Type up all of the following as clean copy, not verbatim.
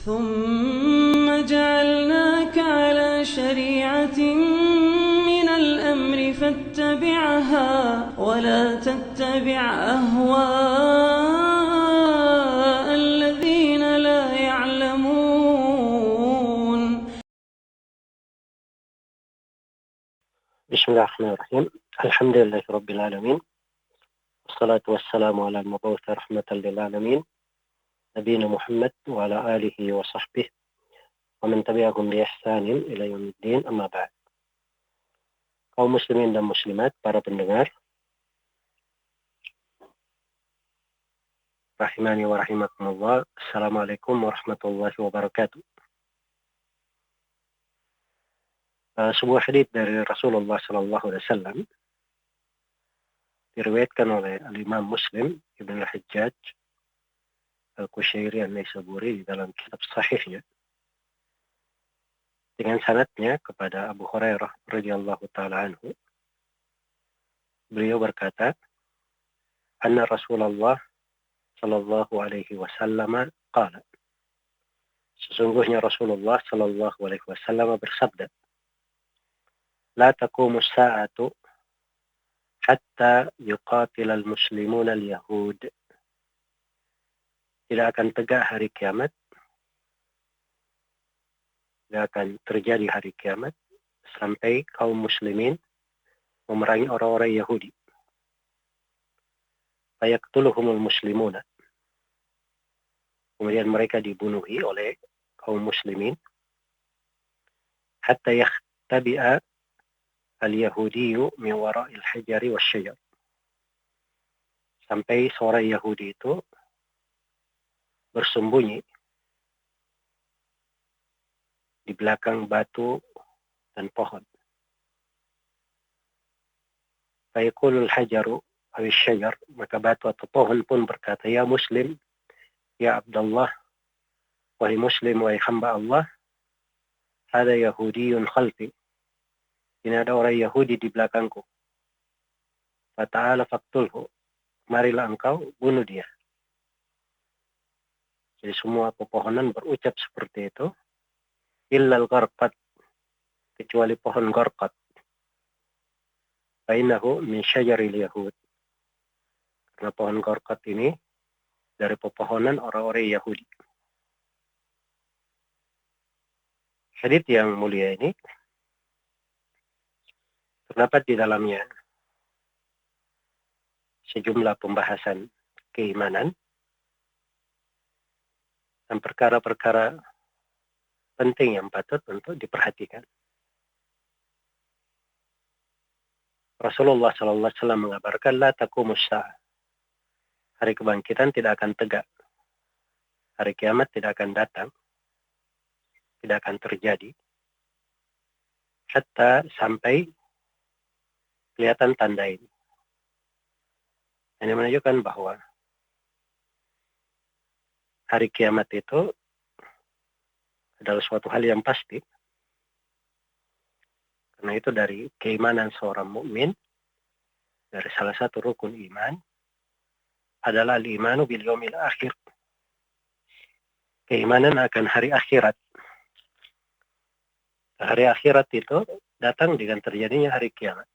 ثم جعلناك على شريعة من الأمر فاتبعها ولا تتبع أهواء الذين لا يعلمون. بسم الله الرحمن الرحيم. الحمد لله رب العالمين، والصلاة والسلام على المبعوث رحمة للعالمين نبينا محمد وعلى آله وصحبه ومن tabi'ahum bi ihsanin ila yaumiddin, amma ba'd. Kaum muslimin dan muslimat, para pendengar rahimani wa rahimakumullah, assalamualaikum warahmatullahi wabarakatuh. Sebuah hadits dari Rasulullah sallallahu alaihi wasallam diriwayatkan oleh al-Imam Muslim Ibn al-Hajjaj Al-Qushayri An-Naisaburi di dalam kitab sahihnya dengan sanadnya kepada Abu Hurairah radhiyallahu taala anhu. Beliau berkata, anna Rasulullah sallallahu alaihi wasallam qala, sesungguhnya Rasulullah sallallahu alaihi wasallam bersabda, la taqumu as-sa'atu hatta yuqatil al-muslimuna al-yahud. Tidak akan tegak hari kiamat, tidak akan terjadi hari kiamat sampai kaum muslimin memerangi orang-orang Yahudi. Fayaqtuluhumul muslimuna. Kemudian mereka dibunuhi oleh kaum muslimin. Hatta yakhtabi'a al-yahudiyyu min wara'il hajari wasyajar. Sampai seorang Yahudi itu bersembunyi di belakang batu dan pohon. Fayaqulul hajaru aw asy-syajar, maka batu atau pohon pun berkata, ya muslim, ya Abdullah, wahai muslim, wahai hamba Allah, hada yahudiyun khalfi, ini ada orang Yahudi di belakangku. Fata'ala faqtulhu, marilah engkau bunuh dia. Jadi semua pepohonan berucap seperti itu. Illal gharqad, kecuali pohon gharqad. Fainahu min syajaril yahud. Karena pohon gharqad ini dari pepohonan orang-orang Yahudi. Hadits yang mulia ini terdapat di dalamnya sejumlah pembahasan keimanan dan perkara-perkara penting yang patut untuk diperhatikan. Rasulullah sallallahu alaihi wasallam mengabarkan, la taqumus sa'ah. Hari kebangkitan tidak akan tegak. Hari kiamat tidak akan datang. Tidak akan terjadi. Hatta sampai kelihatan tanda ini. Ini menunjukkan bahwa hari kiamat itu adalah suatu hal yang pasti. Karena itu dari keimanan seorang mukmin, dari salah satu rukun iman adalah al-imanu bil yaumil akhir. Keimanan akan hari akhirat. Hari akhirat itu datang dengan terjadinya hari kiamat.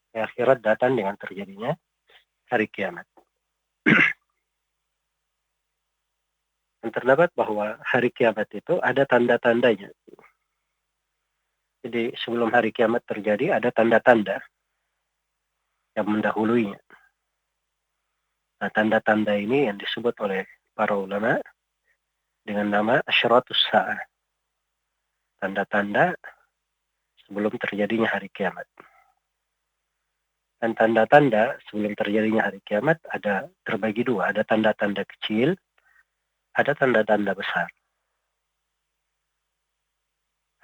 Hari akhirat datang dengan terjadinya hari kiamat. Dan terdapat bahwa hari kiamat itu ada tanda-tandanya. Jadi sebelum hari kiamat terjadi ada tanda-tanda yang mendahuluinya. Nah, tanda-tanda ini yang disebut oleh para ulama dengan nama asyratus sa'ah. Tanda-tanda sebelum terjadinya hari kiamat. Dan tanda-tanda sebelum terjadinya hari kiamat ada terbagi dua. Ada tanda-tanda kecil, ada tanda-tanda besar.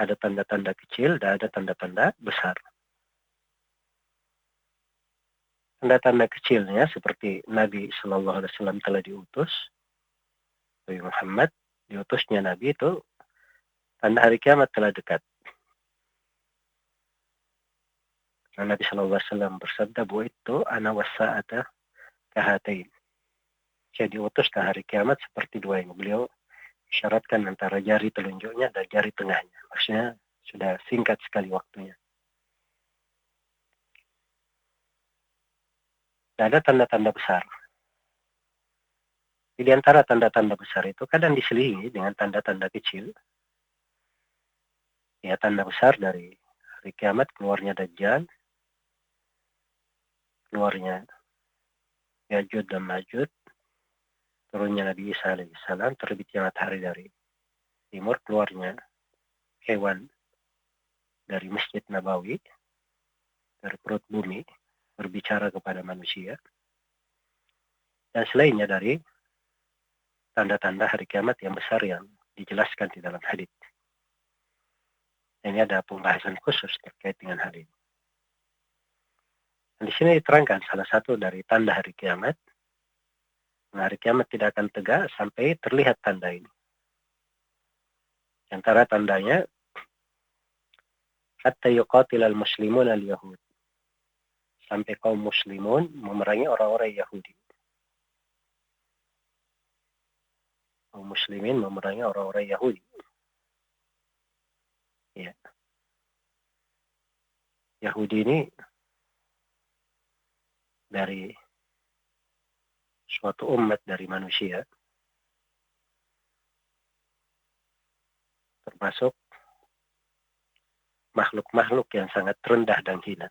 Ada tanda-tanda kecil dan ada tanda-tanda besar. Tanda-tanda kecilnya seperti Nabi Sallallahu Alaihi Wasallam telah diutus, Nabi Muhammad diutusnya Nabi itu tanda hari kiamat telah dekat. Nabi Sallallahu Alaihi Wasallam bersabda, bu'ittu ana was-sa'ata kahatain. Saya diutus ke hari kiamat seperti dua ini. Beliau syaratkan antara jari telunjuknya dan jari tengahnya. Maksudnya sudah singkat sekali waktunya. Tidak ada tanda-tanda besar. Di antara tanda-tanda besar itu kadang diselingi dengan tanda-tanda kecil. Ya, tanda besar dari hari kiamat, keluarnya Dajjal, keluarnya Ya'juj dan Ma'juj, turunnya Nabi Isa alaihissalam, terbitnya matahari dari timur, keluarnya hewan dari Masjid Nabawi, dari perut bumi, berbicara kepada manusia. Dan selainnya dari tanda-tanda hari kiamat yang besar yang dijelaskan di dalam hadis. Ini ada pembahasan khusus terkait dengan hal ini. Dan di sini diterangkan salah satu dari tanda hari kiamat. Nah, hari kiamat tidak akan tegak sampai terlihat tanda ini. Di antara tandanya, hatta yuqatilal muslimun al-yahud. Sampai kaum muslimun memerangi orang-orang Yahudi. Kaum muslimin memerangi orang-orang Yahudi. Ya. Yahudi ini dari suatu umat dari manusia, termasuk makhluk-makhluk yang sangat rendah dan hina.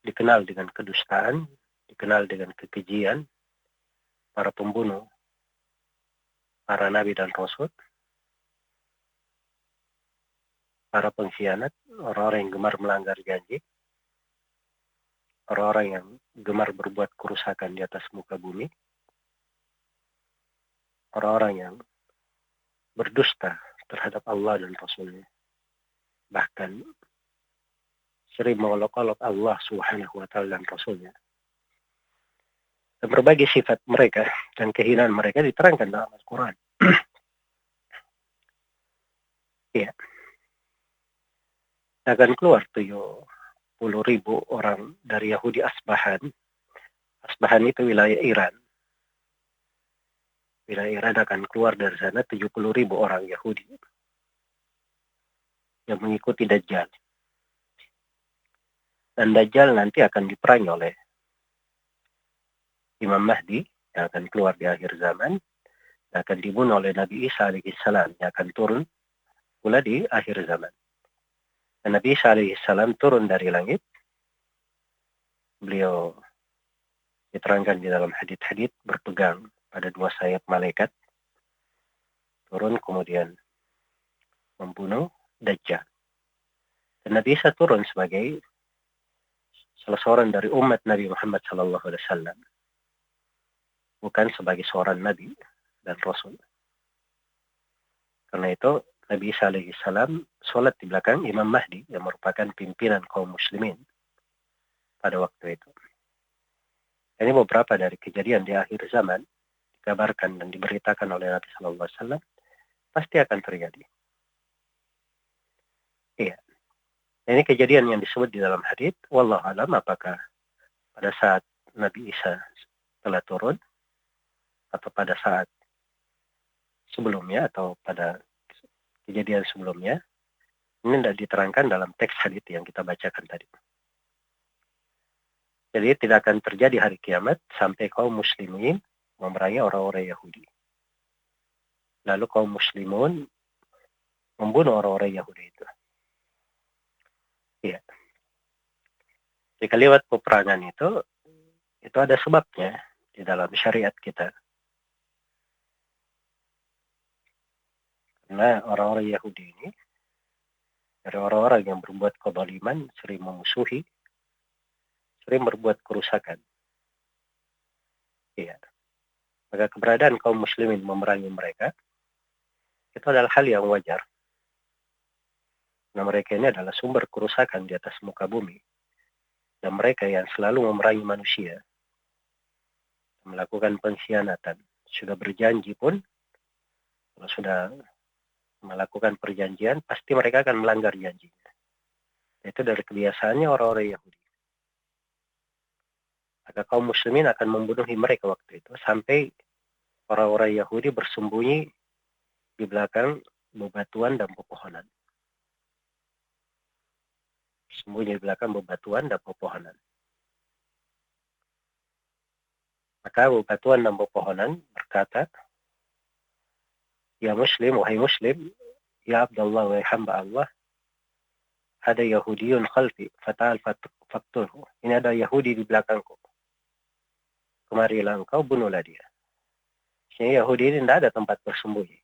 Dikenal dengan kedustaan, dikenal dengan kekejian, para pembunuh, para nabi dan rasul, para pengkhianat, orang-orang yang gemar melanggar janji, orang-orang yang gemar berbuat kerusakan di atas muka bumi, orang-orang yang berdusta terhadap Allah dan Rasulnya, bahkan sering mengolok-olok Allah Subhanahu wa Ta'ala dan Rasulnya. Dan berbagai sifat mereka dan kehinaan mereka diterangkan dalam Al-Quran. Ya. Akan keluar 70.000 orang dari Yahudi Asbahan. Asbahan itu wilayah Iran. Wilayah Iran akan keluar dari sana 70.000 orang Yahudi yang mengikuti Dajjal. Dan Dajjal nanti akan diperangi oleh Imam Mahdi yang akan keluar di akhir zaman, yang akan dibunuh oleh Nabi Isa alaihissalam yang akan turun pula di akhir zaman. Dan Nabi Isa alaihissalam turun dari langit. Beliau diterangkan di dalam hadits-hadits berpegang pada 2 sayap malaikat, turun kemudian membunuh Dajjal. Dan Nabi Isa turun sebagai salah seorang dari umat Nabi Muhammad SAW, bukan sebagai seorang Nabi dan Rasul. Karena itu Nabi Isa alaihissalam sholat di belakang Imam Mahdi yang merupakan pimpinan kaum muslimin pada waktu itu. Ini beberapa dari kejadian di akhir zaman dikabarkan dan diberitakan oleh Nabi SAW pasti akan terjadi. Iya. Ini kejadian yang disebut di dalam hadits. Wallahu alam apakah pada saat Nabi Isa telah turun atau pada saat sebelumnya atau pada kejadian sebelumnya. Ini tidak diterangkan dalam teks hadits yang kita bacakan tadi. Jadi tidak akan terjadi hari kiamat sampai kaum muslimin memerangi orang-orang Yahudi. Lalu kaum muslimun membunuh orang-orang Yahudi itu. Iya. Jadi kalimat peperangan itu ada sebabnya di dalam syariat kita. Karena orang-orang Yahudi ini dari orang-orang yang berbuat kezaliman, sering memusuhi, sering berbuat kerusakan. Iya. Maka keberadaan kaum muslimin memerangi mereka itu adalah hal yang wajar. Nah, mereka ini adalah sumber kerusakan di atas muka bumi. Dan mereka yang selalu memerangi manusia, melakukan pengkhianatan. Sudah berjanji pun, kalau sudah melakukan perjanjian, pasti mereka akan melanggar janjinya. Itu dari kebiasaannya orang-orang Yahudi. Maka kaum muslimin akan membunuhi mereka waktu itu, sampai Orang-orang Yahudi bersembunyi di belakang bebatuan dan pepohonan. Bersembunyi di belakang bebatuan dan pepohonan. Maka bebatuan dan pepohonan berkata, "Ya Muslim, wahai Muslim, ya Abdullah, wahai hamba Allah, ada Yahudiyun khalfi, fata'al faktulhu." Ini ada Yahudi di belakangku. Kemarilah engkau, bunuhlah dia. Sehingga Yahudi ini tidak ada tempat bersembunyi.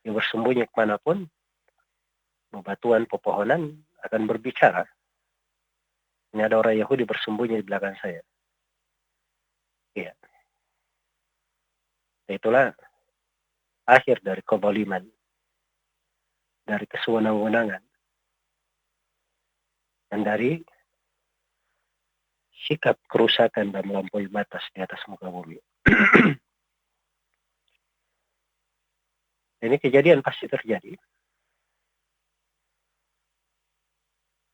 Dia bersembunyi kemanapun, bebatuan, pepohonan akan berbicara. Ini ada orang Yahudi bersembunyi di belakang saya. Iya. Itulah akhir dari kezaliman, dari kesewenang-wenangan, dan dari sikap kerusakan dan melampaui batas di atas muka bumi. Ini kejadian pasti terjadi.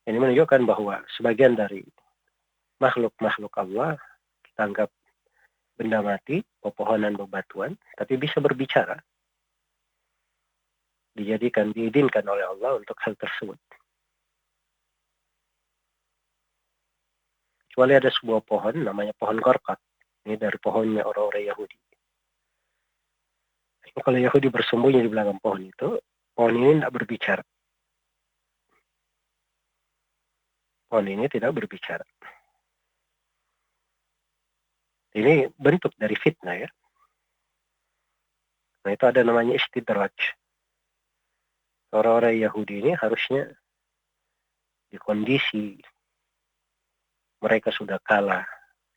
Ini menunjukkan bahwa sebagian dari makhluk-makhluk Allah kita anggap benda mati, pepohonan, bebatuan, tapi bisa berbicara. Diizinkan oleh Allah untuk hal tersebut. Kecuali ada sebuah pohon, namanya pohon korkat. Ini dari pohonnya orang-orang Yahudi. Kalau Yahudi bersembunyi di belakang pohon itu, pohon ini tidak berbicara. Pohon ini tidak berbicara. Ini bentuk dari fitnah ya. Nah itu ada namanya istidraj. Orang-orang Yahudi ini harusnya di kondisi mereka sudah kalah,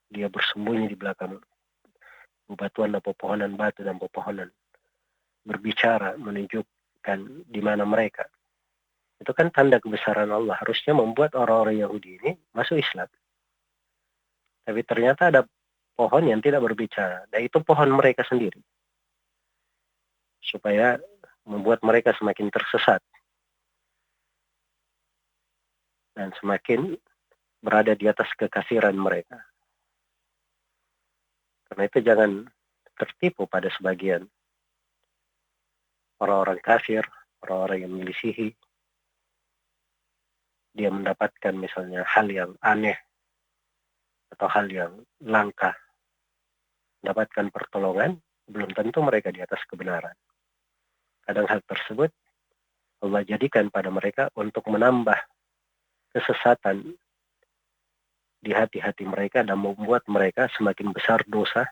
dia bersembunyi di belakang bebatuan dan pepohonan, batu dan pepohonan, berbicara menunjukkan di mana mereka. Itu kan tanda kebesaran Allah. Harusnya membuat orang-orang Yahudi ini masuk Islam. Tapi ternyata ada pohon yang tidak berbicara. Dan itu pohon mereka sendiri. Supaya membuat mereka semakin tersesat. Dan semakin berada di atas kekafiran mereka. Karena itu jangan tertipu pada sebagian orang-orang kafir, orang-orang yang menyelisihi. Dia mendapatkan misalnya hal yang aneh atau hal yang langka. Mendapatkan pertolongan, belum tentu mereka di atas kebenaran. Kadang hal tersebut Allah jadikan pada mereka untuk menambah kesesatan di hati-hati mereka dan membuat mereka semakin besar dosa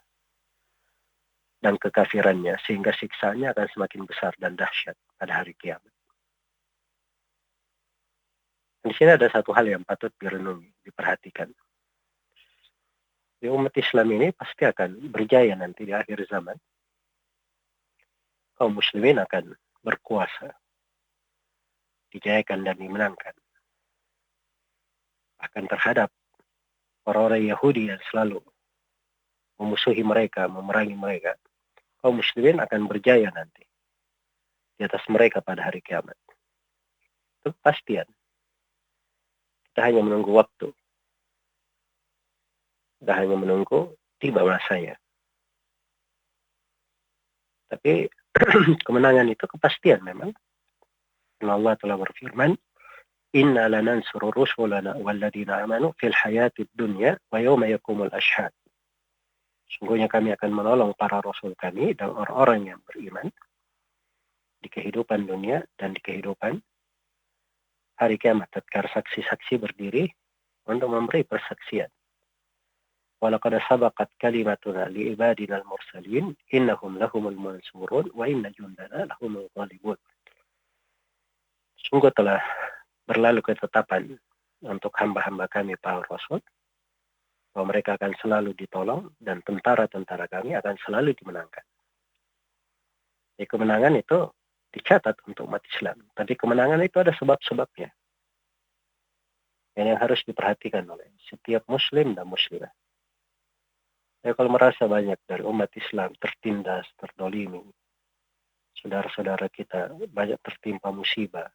dan kekafirannya, sehingga siksanya akan semakin besar dan dahsyat pada hari kiamat. Di sini ada satu hal yang patut direnungi, diperhatikan. Di umat Islam ini pasti akan berjaya nanti di akhir zaman. Kaum muslimin akan berkuasa, dijayakan dan dimenangkan. Bahkan terhadap orang-orang Yahudi yang selalu memusuhi mereka, memerangi mereka, kaum muslimin akan berjaya nanti di atas mereka pada hari kiamat. Itu kepastian. Kita hanya menunggu waktu. Kita hanya menunggu tiba masanya. Tapi kemenangan itu kepastian memang. Karena Allah telah berfirman, "Inna lanansuru rusulana walladzina amanu fil hayatid dunya wa yawma yaqumul ashhad." Sungguhnya kami akan menolong para rasul kami dan orang-orang yang beriman di kehidupan dunia dan di kehidupan hari kiamat, tatkala saksi-saksi berdiri untuk memberi persaksian. Walaqad sabaqat kalimatuna liibadina al-mursalin innahum lahumul mansurun wa inna jundana lahumul ghalibun. Sungguh telah berlalu ketetapan untuk hamba-hamba kami para rasul bahwa mereka akan selalu ditolong dan tentara-tentara kami akan selalu dimenangkan. Jadi kemenangan itu dicatat untuk umat Islam. Tapi kemenangan itu ada sebab-sebabnya. Yang harus diperhatikan oleh setiap muslim dan muslimah. Ya, kalau merasa banyak dari umat Islam tertindas, terdolimi, saudara-saudara kita banyak tertimpa musibah,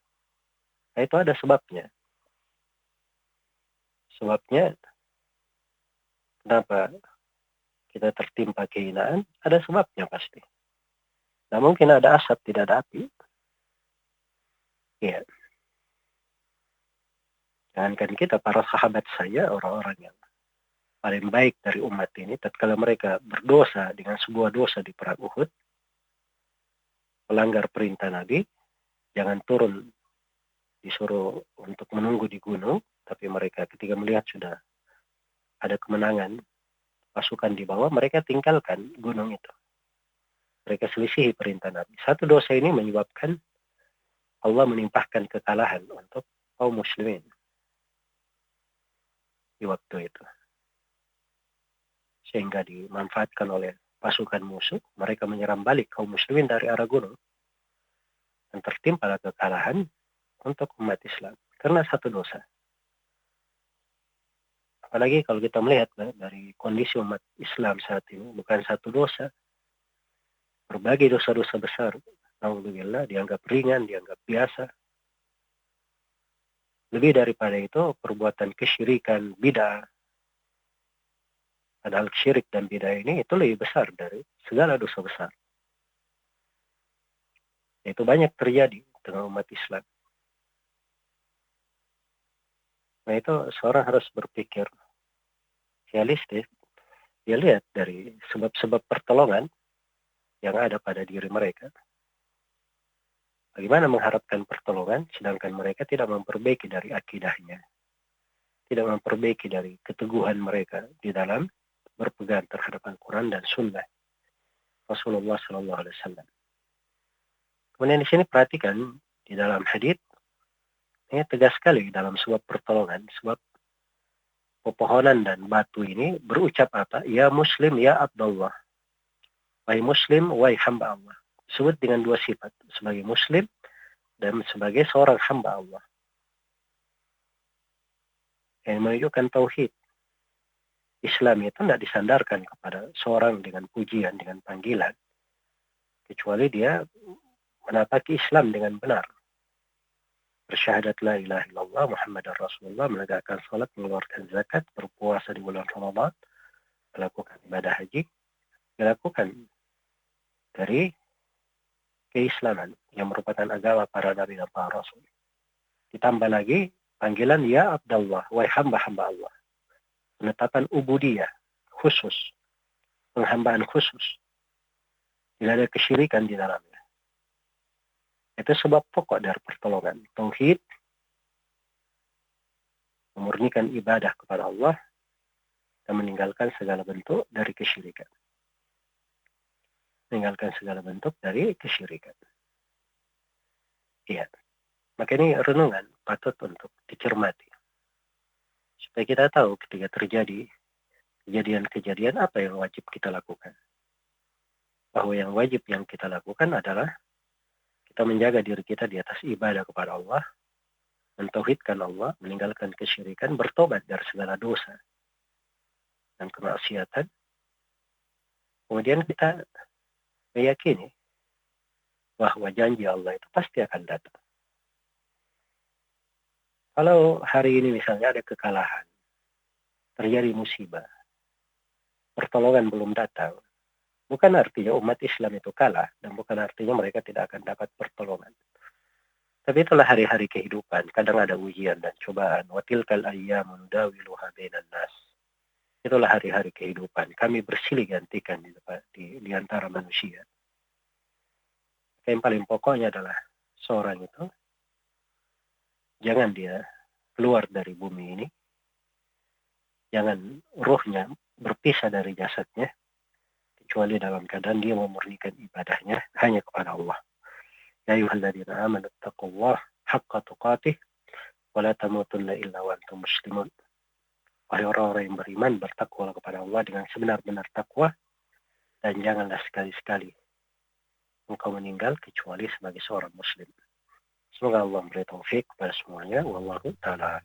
nah itu ada sebabnya. Sebabnya kenapa kita tertimpa kehinaan, ada sebabnya pasti. Nah mungkin ada asap, tidak ada api. Ya. Jangankan kita, para sahabat saya, orang-orang yang paling baik dari umat ini, tatkala mereka berdosa dengan sebuah dosa di perang Uhud, melanggar perintah Nabi, jangan turun, disuruh untuk menunggu di gunung, tapi mereka ketika melihat sudah ada kemenangan, pasukan di bawah, mereka tinggalkan gunung itu. Mereka selisihi perintah Nabi. Satu dosa ini menyebabkan Allah menimpahkan kekalahan untuk kaum muslimin di waktu itu. Sehingga dimanfaatkan oleh pasukan musuh, mereka menyerang balik kaum muslimin dari arah gunung. Dan tertimpalah kekalahan untuk umat Islam. Karena satu dosa. Apalagi kalau kita melihat dari kondisi umat Islam saat ini, bukan satu dosa. Berbagai dosa-dosa besar, alhamdulillah, dianggap ringan, dianggap biasa. Lebih daripada itu, perbuatan kesyirikan, bid'ah. Padahal syirik dan bid'ah ini itu lebih besar dari segala dosa besar. Itu banyak terjadi dengan umat Islam. Nah itu seorang harus berpikir realistis. Dia lihat dari sebab-sebab pertolongan yang ada pada diri mereka. Bagaimana mengharapkan pertolongan sedangkan mereka tidak memperbaiki dari akidahnya. Tidak memperbaiki dari keteguhan mereka di dalam berpegang terhadap Al-Quran dan Sunnah Rasulullah SAW. Kemudian di sini perhatikan di dalam hadits ini tegas sekali dalam sebab pertolongan, sebab pepohonan dan batu ini berucap apa? Ya Muslim, ya Abdullah. Wahai Muslim, wahai hamba Allah. Disebut dengan dua sifat, sebagai Muslim dan sebagai seorang hamba Allah. Yang menunjukkan tauhid. Islam itu tidak disandarkan kepada seorang dengan pujian, dengan panggilan. Kecuali dia menapaki Islam dengan benar. Bersyahadat la ilaha illallah Muhammad Rasulullah, menegakkan salat, mengeluarkan zakat, berpuasa di bulan Ramadan, melakukan ibadah haji, dilakukan dari keislaman yang merupakan agama para nabi dan para rasul. Ditambah lagi panggilan ya Abdullah, wahai hamba-hamba Allah. Penetapan ubudiyah khusus, penghambaan khusus. Tidak ada kesyirikan di dalamnya. Itu sebab pokok dari pertolongan. Tauhid, memurnikan ibadah kepada Allah, dan meninggalkan segala bentuk dari kesyirikan. Meninggalkan segala bentuk dari kesyirikan. Iya. Maka ini renungan patut untuk dicermati. Supaya kita tahu ketika terjadi kejadian-kejadian apa yang wajib kita lakukan. Bahwa yang wajib yang kita lakukan adalah kita menjaga diri kita di atas ibadah kepada Allah, mentauhidkan Allah, meninggalkan kesyirikan, bertobat dari segala dosa dan kemaksiatan. Kemudian kita meyakini bahwa janji Allah itu pasti akan datang. Kalau hari ini misalnya ada kekalahan, terjadi musibah, pertolongan belum datang, bukan artinya umat Islam itu kalah, dan bukan artinya mereka tidak akan dapat pertolongan. Tapi itulah hari-hari kehidupan. Kadang ada ujian dan cobaan. Watilkal ayyamu nudawiluha bainan nas. Itulah hari-hari kehidupan. Kami bersilih gantikan di antara manusia. Yang paling pokoknya adalah seorang itu jangan dia keluar dari bumi ini. Jangan ruhnya berpisah dari jasadnya. Kecuali dalam keadaan dia memurnikan ibadahnya hanya kepada Allah. Ya ayyuhalladzina amanu taqullaha haqqa tuqatih wa la tamutunna illa wa antum muslimun. Wahai orang-orang yang beriman, bertakwalah kepada Allah dengan sebenar-benar takwa, dan janganlah sekali-sekali engkau meninggal kecuali sebagai seorang muslim. Semoga Allah memberi taufik kepada semuanya. Wallahu ta'ala.